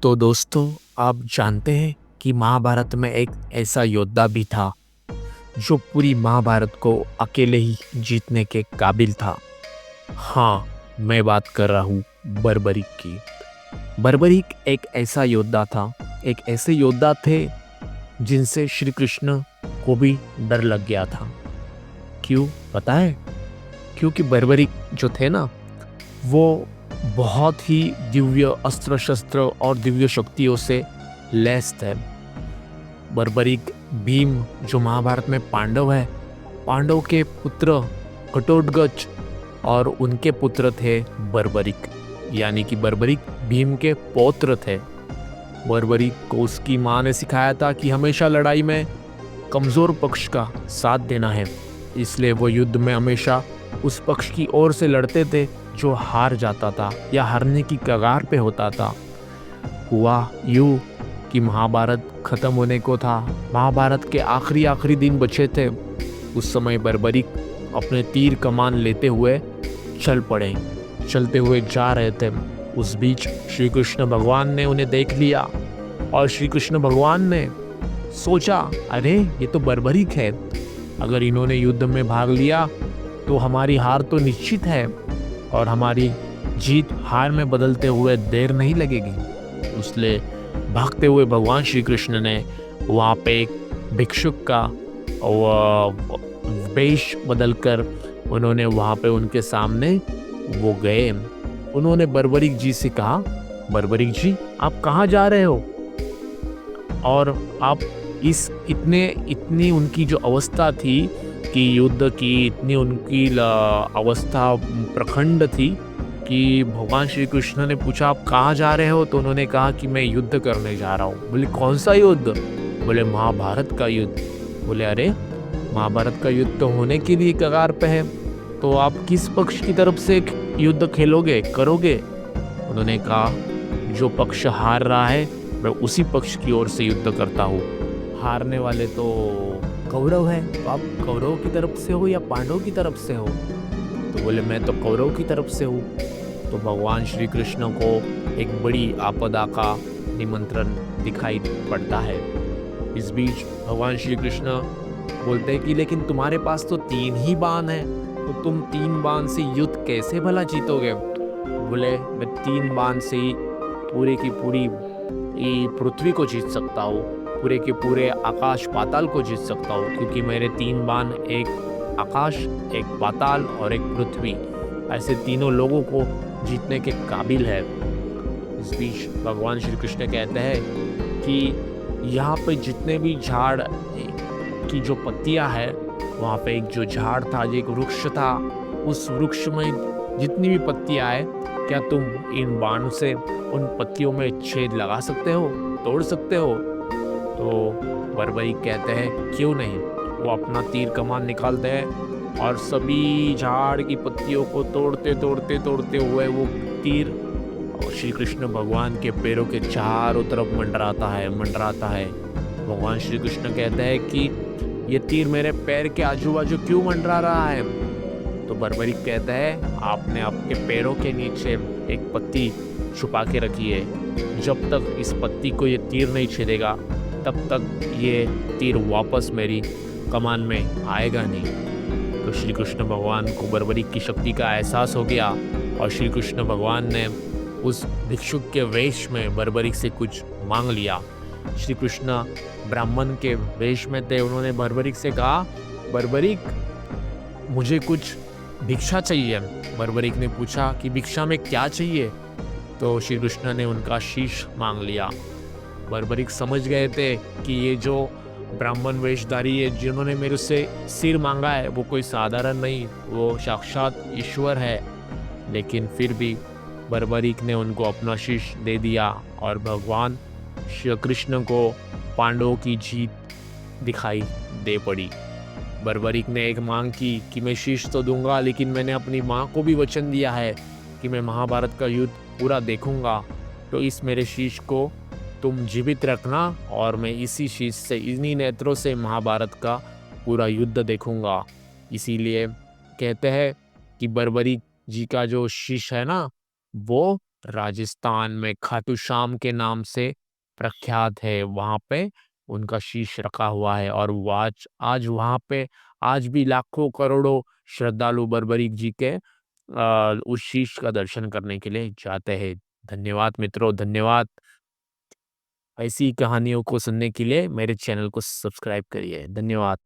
तो दोस्तों, आप जानते हैं कि महाभारत में एक ऐसा योद्धा भी था जो पूरी महाभारत को अकेले ही जीतने के काबिल था। हाँ, मैं बात कर रहा हूँ बर्बरीक की। बर्बरीक एक ऐसा योद्धा था, एक ऐसे योद्धा थे जिनसे श्री कृष्ण को भी डर लग गया था। क्यों पता है? क्योंकि बर्बरीक जो थे ना, वो बहुत ही दिव्य अस्त्र शस्त्र और दिव्य शक्तियों से लैस थे। बर्बरीक भीम जो महाभारत में पांडव है, पांडव के पुत्र घटोत्कच और उनके पुत्र थे बर्बरीक, यानी कि बर्बरीक भीम के पौत्र थे। बर्बरीक को उसकी माँ ने सिखाया था कि हमेशा लड़ाई में कमजोर पक्ष का साथ देना है, इसलिए वो युद्ध में हमेशा उस पक्ष की ओर से लड़ते थे जो हार जाता था या हारने की कगार पे होता था। हुआ यूं कि महाभारत खत्म होने को था, महाभारत के आखिरी दिन बचे थे। उस समय बर्बरीक अपने तीर कमान लेते हुए चल पड़े, चलते हुए जा रहे थे। उस बीच श्री कृष्ण भगवान ने उन्हें देख लिया और श्री कृष्ण भगवान ने सोचा, अरे ये तो बर्बरीक है, अगर इन्होंने युद्ध में भाग लिया तो हमारी हार तो निश्चित है और हमारी जीत हार में बदलते हुए देर नहीं लगेगी। इसलिए भागते हुए भगवान श्री कृष्ण ने वहाँ पे एक भिक्षुक का वेश बदलकर उन्होंने वहाँ पे उनके सामने वो गए। उन्होंने बर्बरीक जी से कहा, बर्बरीक जी आप कहाँ जा रहे हो और आप इतनी उनकी जो अवस्था थी कि युद्ध की, इतनी उनकी अवस्था प्रखंड थी कि भगवान श्री कृष्ण ने पूछा आप कहाँ जा रहे हो, तो उन्होंने कहा कि मैं युद्ध करने जा रहा हूँ। बोले कौन सा युद्ध? बोले महाभारत का युद्ध। बोले अरे महाभारत का युद्ध तो होने के लिए कगार पे है, तो आप किस पक्ष की तरफ से युद्ध खेलोगे, करोगे? उन्होंने कहा जो पक्ष हार रहा है मैं उसी पक्ष की ओर से युद्ध करता हूँ। हारने वाले तो कौरव है, तो आप कौरव की तरफ से हो या पांडव की तरफ से हो? तो बोले मैं तो कौरव की तरफ से हूँ। तो भगवान श्री कृष्ण को एक बड़ी आपदा का निमंत्रण दिखाई पड़ता है। इस बीच भगवान श्री कृष्ण बोलते हैं कि लेकिन तुम्हारे पास तो 3 ही बाण है, तो तुम 3 बाण से युद्ध कैसे भला जीतोगे? बोले मैं 3 बाण से ही पूरे की पूरी पृथ्वी को जीत सकता हूँ, पूरे के पूरे आकाश पाताल को जीत सकता हूँ, क्योंकि मेरे 3 बाण एक आकाश, एक पाताल और एक पृथ्वी, ऐसे तीनों लोगों को जीतने के काबिल है। इस बीच भगवान श्री कृष्ण कहते हैं कि यहाँ पे जितने भी झाड़ की जो पत्तियाँ है, वहाँ पे एक जो झाड़ था, जो एक वृक्ष था, उस वृक्ष में जितनी भी पत्तियाँ है, क्या तुम इन बाण से उन पत्तियों में छेद लगा सकते हो, तोड़ सकते हो? तो बर्बरीक कहते हैं क्यों नहीं। वो अपना तीर कमान निकालते हैं और सभी झाड़ की पत्तियों को तोड़ते हुए वो तीर श्री कृष्ण भगवान के पैरों के चारों तरफ मंडराता है। भगवान श्री कृष्ण कहते हैं कि ये तीर मेरे पैर के आजू बाजू क्यों मंडरा रहा है? तो बर्बरीक कहता है आपने आपके पैरों के नीचे एक पत्ती छुपा के रखी है, जब तक इस पत्ती को ये तीर नहीं छेदेगा तब तक ये तीर वापस मेरी कमान में आएगा नहीं। तो श्री कृष्ण भगवान को बर्बरीक की शक्ति का एहसास हो गया और श्री कृष्ण भगवान ने उस भिक्षुक के वेश में बर्बरीक से कुछ मांग लिया। श्री कृष्ण ब्राह्मण के वेश में थे, उन्होंने बर्बरीक से कहा, बर्बरीक मुझे कुछ भिक्षा चाहिए। बर्बरीक ने पूछा कि भिक्षा में क्या चाहिए? तो श्री कृष्ण ने उनका शीश मांग लिया। बर्बरीक समझ गए थे कि ये जो ब्राह्मण वेशधारी है जिन्होंने मेरे से सिर मांगा है वो कोई साधारण नहीं, वो साक्षात ईश्वर है। लेकिन फिर भी बर्बरीक ने उनको अपना शीश दे दिया और भगवान श्री कृष्ण को पांडवों की जीत दिखाई दे पड़ी। बर्बरीक ने एक मांग की कि मैं शीश तो दूंगा, लेकिन मैंने अपनी माँ को भी वचन दिया है कि मैं महाभारत का युद्ध पूरा देखूंगा, तो इस मेरे शीश को तुम जीवित रखना और मैं इसी शीश से, इन्हीं नेत्रों से महाभारत का पूरा युद्ध देखूंगा। इसीलिए कहते हैं कि बर्बरीक जी का जो शीश है ना, वो राजस्थान में खाटू श्याम के नाम से प्रख्यात है। वहाँ पे उनका शीश रखा हुआ है और वो आज आज वहाँ पे आज भी लाखों करोड़ों श्रद्धालु बर्बरीक जी के उस शीश का दर्शन करने के लिए जाते हैं। धन्यवाद मित्रों, धन्यवाद। ऐसी कहानियों को सुनने के लिए मेरे चैनल को सब्सक्राइब करिए। धन्यवाद।